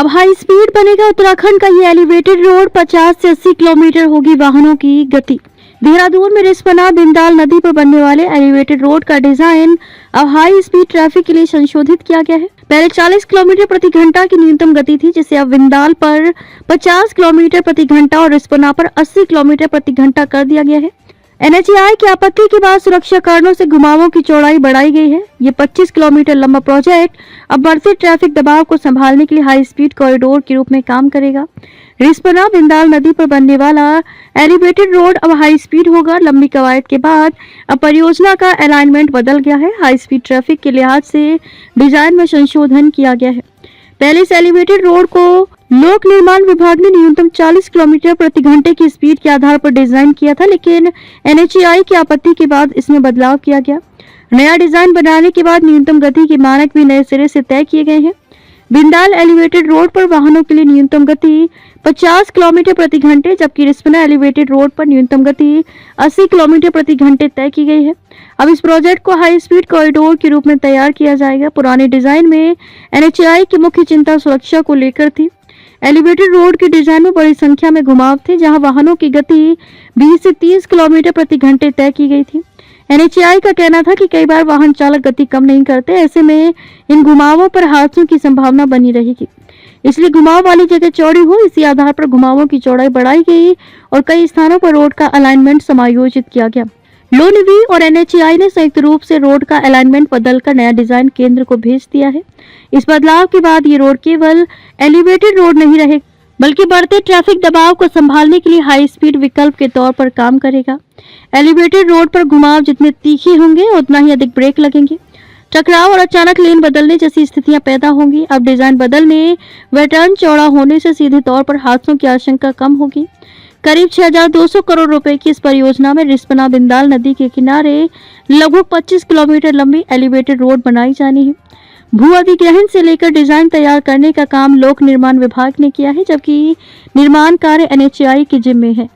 अब high speed बनेगा उत्तराखंड का ये एलिवेटेड रोड। 50 से 80 किलोमीटर होगी वाहनों की गति। देहरादून में रिस्पना बिंदाल नदी पर बनने वाले एलिवेटेड रोड का डिजाइन अब हाई स्पीड ट्रैफिक के लिए संशोधित किया गया है। पहले 40 किलोमीटर प्रति घंटा की न्यूनतम गति थी, जिसे अब बिंदाल पर 50 किलोमीटर प्रति घंटा और रिस्पना पर 80 किलोमीटर प्रति घंटा कर दिया गया है। NHAI की आपत्ति के बाद सुरक्षा कारणों से घुमावों की चौड़ाई बढ़ाई गई है। ये 25 किलोमीटर लंबा प्रोजेक्ट अब बढ़ते ट्रैफिक दबाव को संभालने के लिए हाई स्पीड कॉरिडोर के रूप में काम करेगा। रिस्पना बिंदाल नदी पर बनने वाला एलिवेटेड रोड अब हाई स्पीड होगा। लंबी कवायद के बाद अब परियोजना का अलाइनमेंट बदल गया है। हाई स्पीड ट्रैफिक के लिहाज से डिजाइन में संशोधन किया गया है। पहले इस एलिवेटेड रोड को लोक निर्माण विभाग ने न्यूनतम 40 किलोमीटर प्रति घंटे की स्पीड के आधार पर डिजाइन किया था, लेकिन NHAI की आपत्ति के बाद इसमें बदलाव किया गया। नया डिजाइन बनाने के बाद न्यूनतम गति के मानक भी नए सिरे से तय किए गए हैं। बिंदाल एलिवेटेड रोड पर वाहनों के लिए न्यूनतम गति 50 किलोमीटर प्रति घंटे, जबकि रिस्पना एलिवेटेड रोड पर न्यूनतम गति 80 किलोमीटर प्रति घंटे तय की गई है। अब इस प्रोजेक्ट को हाई स्पीड कॉरिडोर के रूप में तैयार किया जाएगा। पुराने डिजाइन में NHAI की मुख्य चिंता सुरक्षा को लेकर थी। एलिवेटेड रोड के डिजाइन में बड़ी संख्या में घुमाव थे, जहां वाहनों की गति 20 से 30 किलोमीटर प्रति घंटे तय की गई थी। NHAI का कहना था कि कई बार वाहन चालक गति कम नहीं करते, ऐसे में इन घुमावों पर हादसों की संभावना बनी रहेगी। इसलिए घुमाव वाली जगह चौड़ी हो, इसी आधार पर घुमावों की चौड़ाई बढ़ाई गई और कई स्थानों पर रोड का अलाइनमेंट समायोजित किया गया। लोनिवी और NHAI ने संयुक्त रूप से रोड का अलाइनमेंट बदलकर नया डिजाइन केंद्र को भेज दिया है। इस बदलाव के बाद ये रोड केवल एलिवेटेड रोड नहीं रहेगा, बल्कि बढ़ते ट्रैफिक दबाव को संभालने के लिए हाई स्पीड विकल्प के तौर पर काम करेगा। एलिवेटेड रोड पर घुमाव जितने तीखे होंगे, उतना ही अधिक ब्रेक लगेंगे। टकराव और अचानक लेन बदलने जैसी स्थितियां पैदा होंगी। अब डिजाइन बदलने व टर्न चौड़ा होने से सीधे तौर पर हादसों की आशंका कम होगी। करीब 6200 करोड़ रुपए की इस परियोजना में रिस्पना बिंदाल नदी के किनारे लगभग 25 किलोमीटर लंबी एलिवेटेड रोड बनाई जानी है। भू अधिग्रहण से लेकर डिजाइन तैयार करने का काम लोक निर्माण विभाग ने किया है, जबकि निर्माण कार्य NHAI के जिम्मे है।